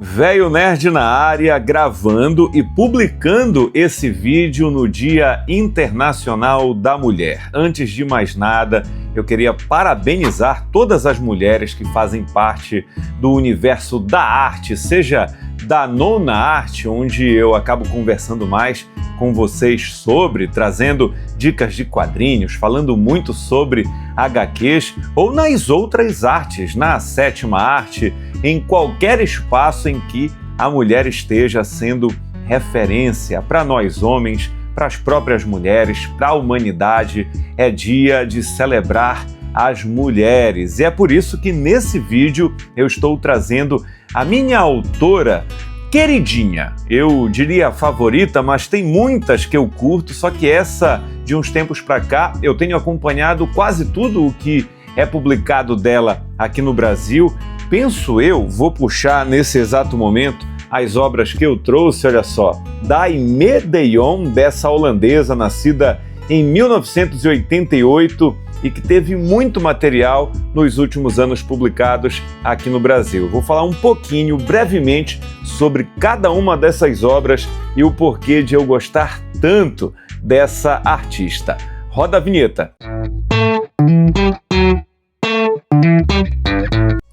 Velho Nerd na área, gravando e publicando esse vídeo no Dia Internacional da Mulher. Antes de mais nada, eu queria parabenizar todas as mulheres que fazem parte do universo da arte, seja da nona arte, onde eu acabo conversando mais com vocês sobre, trazendo dicas de quadrinhos, falando muito sobre HQs, ou nas outras artes, na sétima arte, em qualquer espaço em que a mulher esteja sendo referência para nós homens, para as próprias mulheres, para a humanidade. É dia de celebrar as mulheres. E é por isso que nesse vídeo eu estou trazendo a minha autora queridinha, eu diria favorita, mas tem muitas que eu curto, só que essa, de uns tempos para cá, eu tenho acompanhado quase tudo o que é publicado dela aqui no Brasil. Penso eu, vou puxar nesse exato momento as obras que eu trouxe, olha só, da Aimee Deyon, dessa holandesa, nascida em 1988 e que teve muito material nos últimos anos publicados aqui no Brasil. Vou falar um pouquinho, brevemente, sobre cada uma dessas obras e o porquê de eu gostar tanto dessa artista. Roda a vinheta!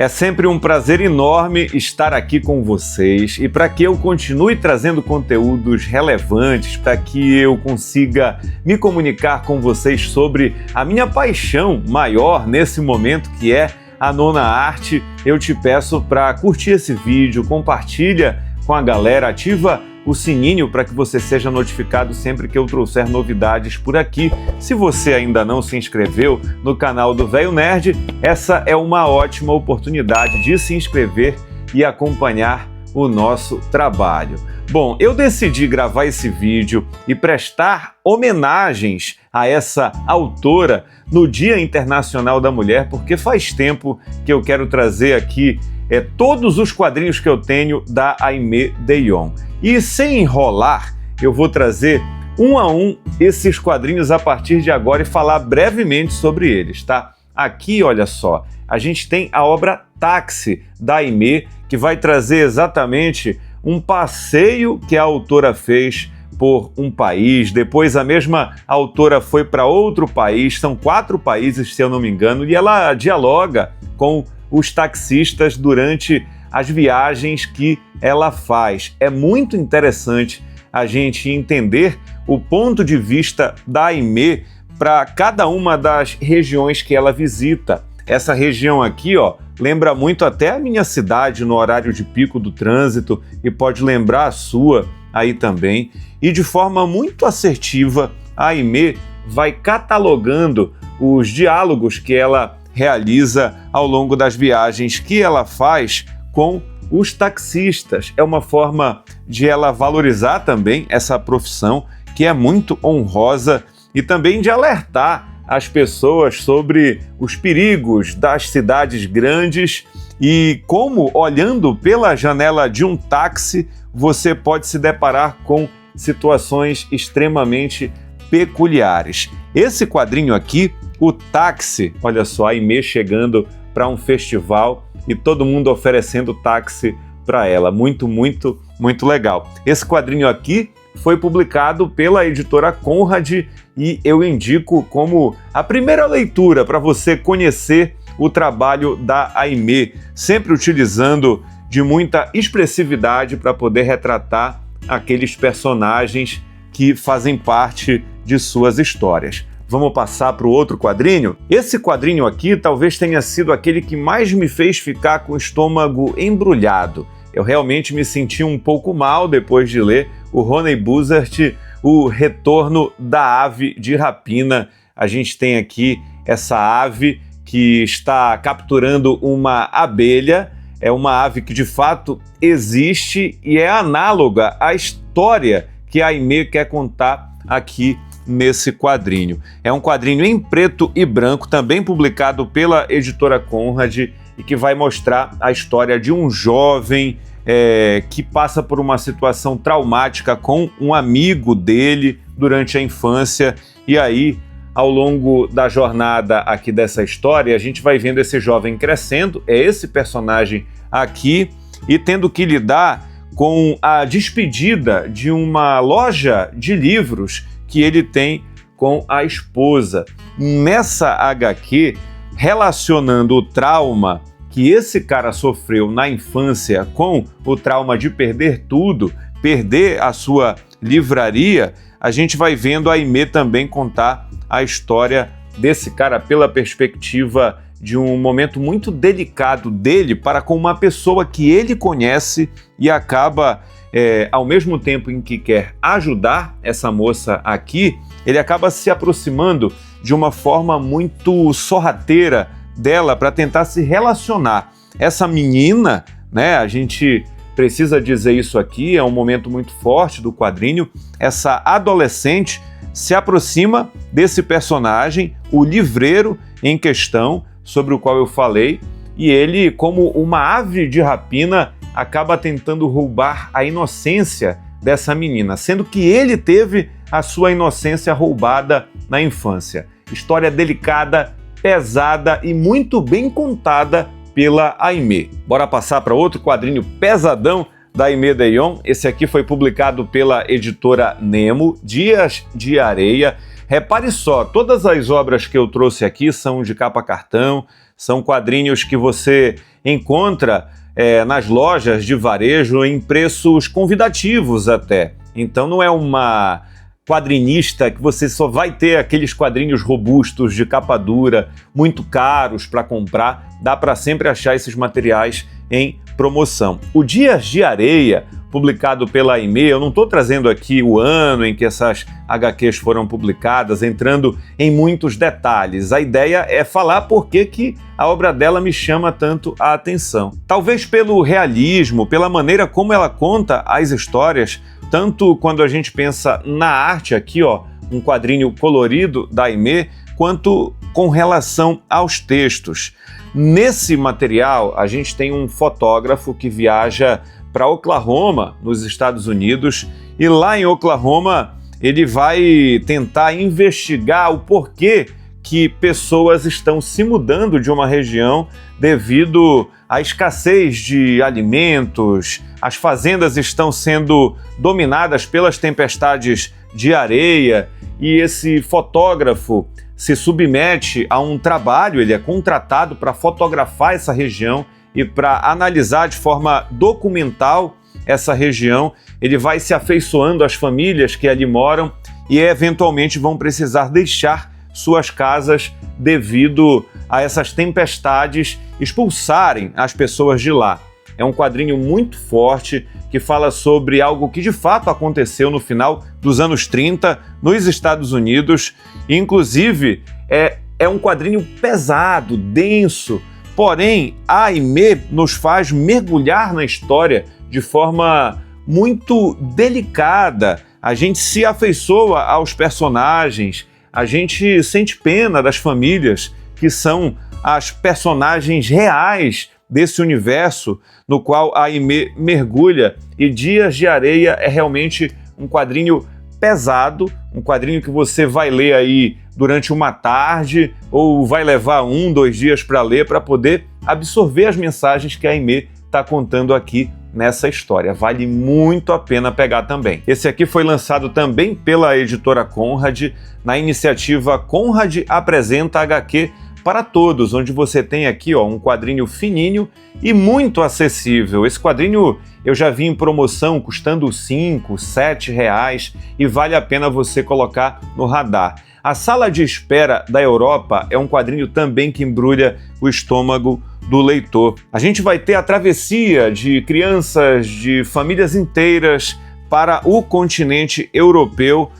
É sempre um prazer enorme estar aqui com vocês e para que eu continue trazendo conteúdos relevantes, para que eu consiga me comunicar com vocês sobre a minha paixão maior nesse momento, que é a nona arte, eu te peço para curtir esse vídeo, compartilha com a galera, ativa o sininho para que você seja notificado sempre que eu trouxer novidades por aqui. Se você ainda não se inscreveu no canal do Velho Nerd, essa é uma ótima oportunidade de se inscrever e acompanhar o nosso trabalho. Bom, eu decidi gravar esse vídeo e prestar homenagens a essa autora no Dia Internacional da Mulher, porque faz tempo que eu quero trazer aqui todos os quadrinhos que eu tenho da Aimee Deyon. E sem enrolar, eu vou trazer um a um esses quadrinhos a partir de agora e falar brevemente sobre eles, tá? Aqui, olha só, a gente tem a obra Táxi, da Aimee, que vai trazer exatamente um passeio que a autora fez por um país, depois a mesma autora foi para outro país, são 4 países, se eu não me engano, e ela dialoga com os taxistas durante as viagens que ela faz. É muito interessante a gente entender o ponto de vista da Aimee para cada uma das regiões que ela visita. Essa região aqui, ó, lembra muito até a minha cidade no horário de pico do trânsito e pode lembrar a sua aí também. E de forma muito assertiva, a Aimee vai catalogando os diálogos que ela realiza ao longo das viagens que ela faz com os taxistas. É uma forma de ela valorizar também essa profissão, que é muito honrosa, e também de alertar as pessoas sobre os perigos das cidades grandes e como, olhando pela janela de um táxi, você pode se deparar com situações extremamente peculiares. Esse quadrinho aqui, o Táxi, olha só, a Aimee chegando para um festival e todo mundo oferecendo táxi para ela. Muito, muito, muito legal. Esse quadrinho aqui foi publicado pela editora Conrad e eu indico como a primeira leitura para você conhecer o trabalho da Aimee, sempre utilizando de muita expressividade para poder retratar aqueles personagens que fazem parte de suas histórias. Vamos passar para o outro quadrinho? Esse quadrinho aqui talvez tenha sido aquele que mais me fez ficar com o estômago embrulhado. Eu realmente me senti um pouco mal depois de ler o Rony Buzzard, O Retorno da Ave de Rapina. A gente tem aqui essa ave que está capturando uma abelha. É uma ave que de fato existe e é análoga à história que a Aimee quer contar aqui nesse quadrinho. É um quadrinho em preto e branco, também publicado pela editora Conrad, e que vai mostrar a história de um jovem que passa por uma situação traumática com um amigo dele durante a infância, e aí, ao longo da jornada aqui dessa história, a gente vai vendo esse jovem crescendo, é esse personagem aqui, e tendo que lidar com a despedida de uma loja de livros que ele tem com a esposa. Nessa HQ, relacionando o trauma que esse cara sofreu na infância com o trauma de perder tudo, perder a sua livraria, a gente vai vendo a Aimee também contar a história desse cara pela perspectiva de um momento muito delicado dele para com uma pessoa que ele conhece e acaba, ao mesmo tempo em que quer ajudar essa moça aqui, ele acaba se aproximando de uma forma muito sorrateira dela para tentar se relacionar. Essa menina, né, a gente precisa dizer isso aqui, é um momento muito forte do quadrinho, essa adolescente se aproxima desse personagem, o livreiro em questão, sobre o qual eu falei, e ele, como uma ave de rapina, acaba tentando roubar a inocência dessa menina, sendo que ele teve a sua inocência roubada na infância. História delicada, pesada e muito bem contada pela Aimee. Bora passar para outro quadrinho pesadão da Aimee Deyon. Esse aqui foi publicado pela editora Nemo, Dias de Areia. Repare só, todas as obras que eu trouxe aqui são de capa cartão, são quadrinhos que você encontra nas lojas de varejo em preços convidativos até. Então não é uma quadrinista que você só vai ter aqueles quadrinhos robustos de capa dura, muito caros para comprar, dá para sempre achar esses materiais em promoção. O Dias de Areia, publicado pela Aimee, eu não estou trazendo aqui o ano em que essas HQs foram publicadas, entrando em muitos detalhes. A ideia é falar por que a obra dela me chama tanto a atenção. Talvez pelo realismo, pela maneira como ela conta as histórias, tanto quando a gente pensa na arte aqui, ó, um quadrinho colorido da Aimee, quanto com relação aos textos. Nesse material, a gente tem um fotógrafo que viaja para Oklahoma, nos Estados Unidos, e lá em Oklahoma ele vai tentar investigar o porquê que pessoas estão se mudando de uma região devido à escassez de alimentos, as fazendas estão sendo dominadas pelas tempestades de areia e esse fotógrafo se submete a um trabalho, ele é contratado para fotografar essa região e para analisar de forma documental essa região. Ele vai se afeiçoando às famílias que ali moram e eventualmente vão precisar deixar suas casas devido a essas tempestades expulsarem as pessoas de lá. É um quadrinho muito forte que fala sobre algo que de fato aconteceu no final dos anos 30 nos Estados Unidos. Inclusive, é um quadrinho pesado, denso, porém a Aimee nos faz mergulhar na história de forma muito delicada. A gente se afeiçoa aos personagens, a gente sente pena das famílias que são as personagens reais desse universo no qual a Aimee mergulha, e Dias de Areia é realmente um quadrinho pesado, um quadrinho que você vai ler aí durante uma tarde ou vai levar 1-2 dias para ler para poder absorver as mensagens que a Aimee está contando aqui nessa história. Vale muito a pena pegar também. Esse aqui foi lançado também pela editora Conrad, na iniciativa Conrad Apresenta HQ para Todos, onde você tem aqui um quadrinho fininho e muito acessível. Esse quadrinho eu já vi em promoção custando R$5, R$7 e vale a pena você colocar no radar. A Sala de Espera da Europa é um quadrinho também que embrulha o estômago do leitor. A gente vai ter a travessia de crianças, de famílias inteiras para o continente europeu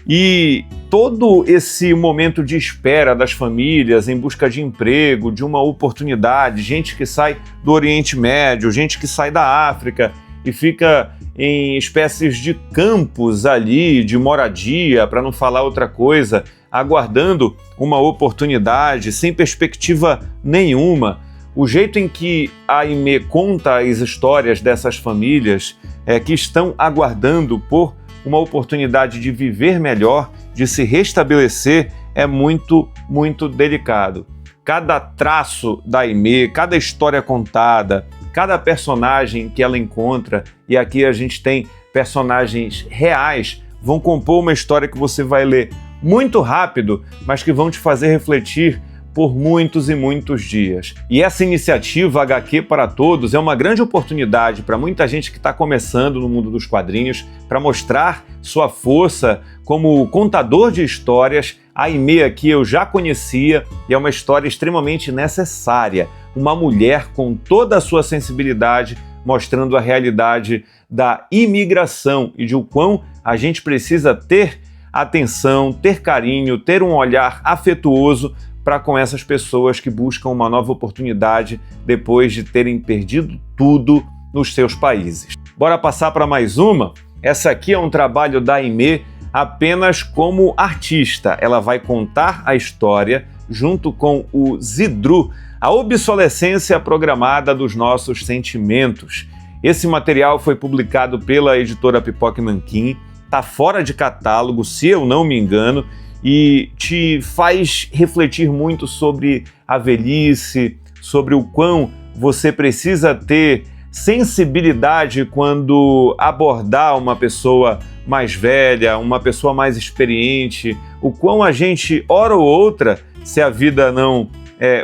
e todo esse momento de espera das famílias em busca de emprego, de uma oportunidade, gente que sai do Oriente Médio, gente que sai da África e fica em espécies de campos ali, de moradia, para não falar outra coisa, aguardando uma oportunidade, sem perspectiva nenhuma. O jeito em que a Aimee conta as histórias dessas famílias que estão aguardando por uma oportunidade de viver melhor, de se restabelecer, é muito, muito delicado. Cada traço da Aimee, cada história contada, cada personagem que ela encontra, e aqui a gente tem personagens reais, vão compor uma história que você vai ler muito rápido, mas que vão te fazer refletir por muitos e muitos dias. E essa iniciativa HQ para Todos é uma grande oportunidade para muita gente que está começando no mundo dos quadrinhos, para mostrar sua força como contador de histórias. A Aimee aqui eu já conhecia e é uma história extremamente necessária. Uma mulher com toda a sua sensibilidade, mostrando a realidade da imigração e de o quão a gente precisa ter atenção, ter carinho, ter um olhar afetuoso para com essas pessoas que buscam uma nova oportunidade depois de terem perdido tudo nos seus países. Bora passar para mais uma? Essa aqui é um trabalho da Aimee apenas como artista. Ela vai contar a história junto com o Zidru, a obsolescência programada dos nossos sentimentos. Esse material foi publicado pela editora Pipoca e Nanquim, está fora de catálogo, se eu não me engano, e te faz refletir muito sobre a velhice, sobre o quão você precisa ter sensibilidade quando abordar uma pessoa mais velha, uma pessoa mais experiente, o quão a gente, hora ou outra, se a vida não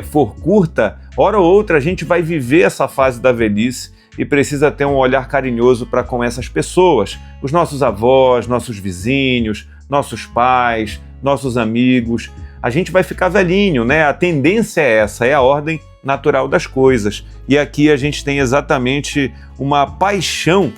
for curta, hora ou outra a gente vai viver essa fase da velhice e precisa ter um olhar carinhoso para com essas pessoas, os nossos avós, nossos vizinhos, nossos pais, nossos amigos. A gente vai ficar velhinho, né? A tendência é essa, é a ordem natural das coisas. E aqui a gente tem exatamente uma paixão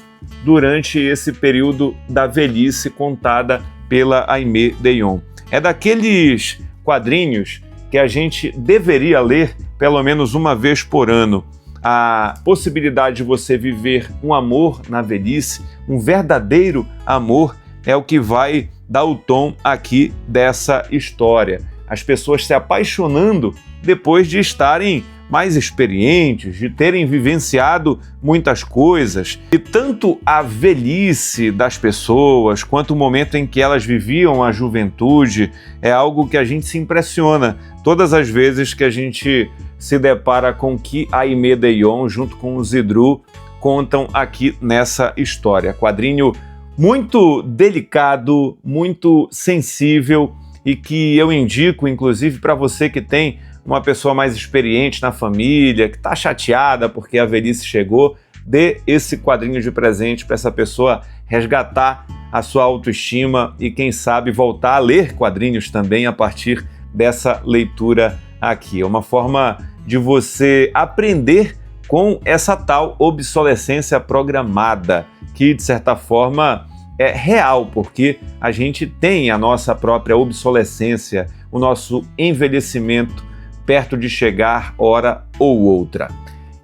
durante esse período da velhice contada pela Aimee Deyon. É daqueles quadrinhos que a gente deveria ler pelo menos uma vez por ano. A possibilidade de você viver um amor na velhice, um verdadeiro amor, é o que vai dar o tom aqui dessa história. As pessoas se apaixonando depois de estarem mais experientes, de terem vivenciado muitas coisas. E tanto a velhice das pessoas, quanto o momento em que elas viviam a juventude, é algo que a gente se impressiona todas as vezes que a gente se depara com o que a Aimee Deyon, junto com o Zidru, contam aqui nessa história. Quadrinho muito delicado, muito sensível e que eu indico, inclusive, para você que tem uma pessoa mais experiente na família, que está chateada porque a velhice chegou, dê esse quadrinho de presente para essa pessoa resgatar a sua autoestima e, quem sabe, voltar a ler quadrinhos também a partir dessa leitura aqui. É uma forma de você aprender com essa tal obsolescência programada, que de certa forma é real, porque a gente tem a nossa própria obsolescência, o nosso envelhecimento perto de chegar hora ou outra.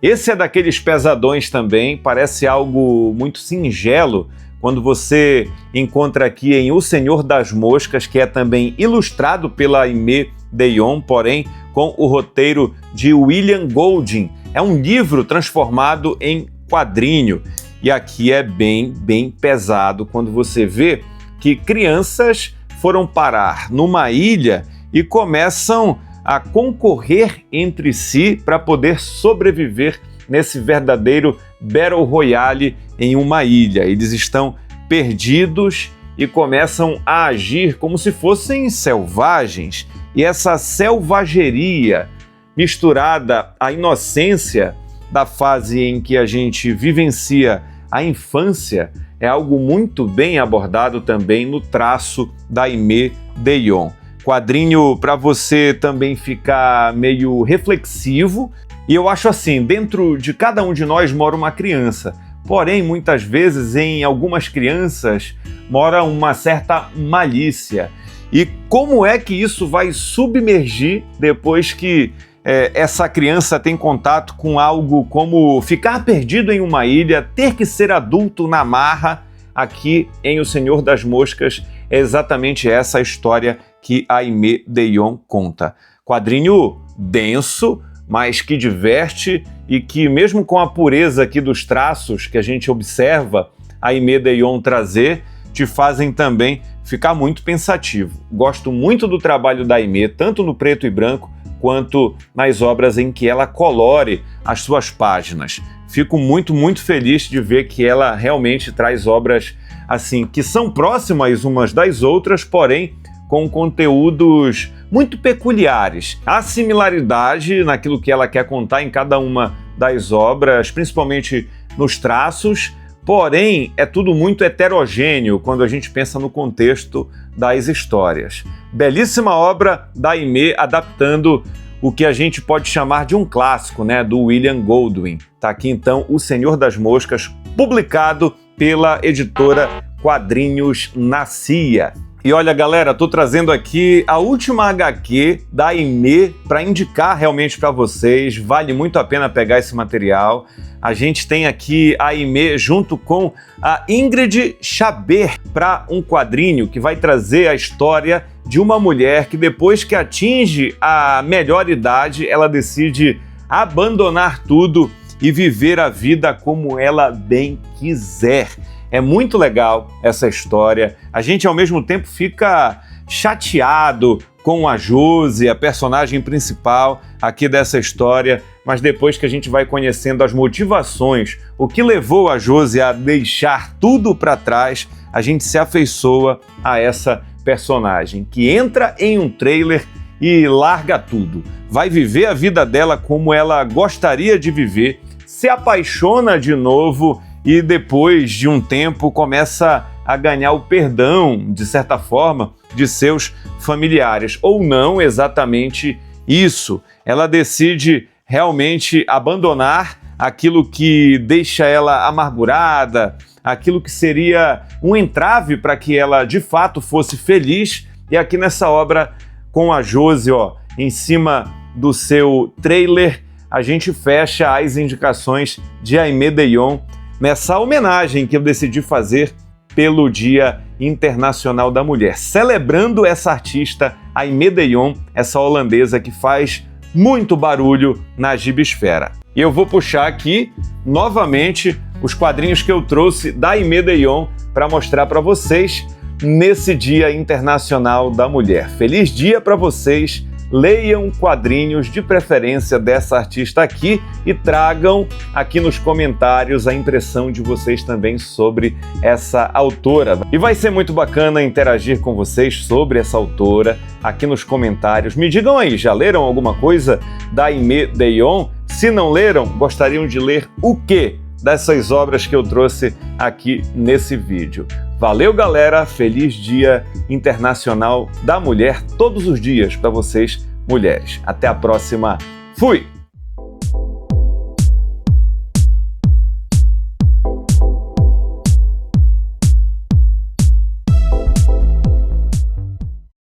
Esse é daqueles pesadões também, parece algo muito singelo quando você encontra aqui em O Senhor das Moscas, que é também ilustrado pela Aimee Deyon, porém com o roteiro de William Golding. É um livro transformado em quadrinho. E aqui é bem pesado quando você vê que crianças foram parar numa ilha e começam a concorrer entre si para poder sobreviver nesse verdadeiro Battle Royale em uma ilha. Eles estão perdidos e começam a agir como se fossem selvagens. E essa selvageria misturada à inocência da fase em que a gente vivencia a infância é algo muito bem abordado também no traço da Aimee Deyon. Quadrinho para você também ficar meio reflexivo, e eu acho assim, dentro de cada um de nós mora uma criança, porém muitas vezes em algumas crianças mora uma certa malícia. E como é que isso vai submergir depois que essa criança tem contato com algo como ficar perdido em uma ilha, ter que ser adulto na marra? Aqui em O Senhor das Moscas é exatamente essa a história que a Aimee Deyon conta. Quadrinho denso, mas que diverte e que, mesmo com a pureza aqui dos traços que a gente observa a Aimee Deyon trazer, te fazem também ficar muito pensativo. Gosto muito do trabalho da Aimee, tanto no preto e branco quanto nas obras em que ela colore as suas páginas. Fico muito feliz de ver que ela realmente traz obras assim que são próximas umas das outras, porém com conteúdos muito peculiares. Há similaridade naquilo que ela quer contar em cada uma das obras, principalmente nos traços, porém é tudo muito heterogêneo quando a gente pensa no contexto das histórias. Belíssima obra da Aimee adaptando o que a gente pode chamar de um clássico, né, do William Goldwyn. Tá aqui então O Senhor das Moscas, publicado pela editora Quadrinhos Nascia. E olha, galera, tô trazendo aqui a última HQ da Aimee para indicar realmente para vocês. Vale muito a pena pegar esse material. A gente tem aqui a Aimee junto com a Ingrid Chaber para um quadrinho que vai trazer a história de uma mulher que depois que atinge a melhor idade, ela decide abandonar tudo e viver a vida como ela bem quiser. É muito legal essa história. A gente, ao mesmo tempo, fica chateado com a Josie, a personagem principal aqui dessa história, mas depois que a gente vai conhecendo as motivações, o que levou a Josie a deixar tudo para trás, a gente se afeiçoa a essa personagem, que entra em um trailer e larga tudo. Vai viver a vida dela como ela gostaria de viver, se apaixona de novo e depois de um tempo começa a ganhar o perdão, de certa forma, de seus familiares. Ou não exatamente isso. Ela decide realmente abandonar aquilo que deixa ela amargurada, aquilo que seria um entrave para que ela de fato fosse feliz. E aqui nessa obra, com a Josie, em cima do seu trailer, a gente fecha as indicações de Aimee Deyon nessa homenagem que eu decidi fazer pelo Dia Internacional da Mulher, celebrando essa artista Aimee Deyon, essa holandesa que faz muito barulho na gibisfera. E eu vou puxar aqui novamente os quadrinhos que eu trouxe da Aimee Deyon para mostrar para vocês nesse Dia Internacional da Mulher. Feliz dia para vocês! Leiam quadrinhos de preferência dessa artista aqui e tragam aqui nos comentários a impressão de vocês também sobre essa autora. E vai ser muito bacana interagir com vocês sobre essa autora aqui nos comentários. Me digam aí, já leram alguma coisa da Aimee Deyon? Se não leram, gostariam de ler o quê dessas obras que eu trouxe aqui nesse vídeo? Valeu, galera! Feliz Dia Internacional da Mulher todos os dias para vocês, mulheres. Até a próxima. Fui!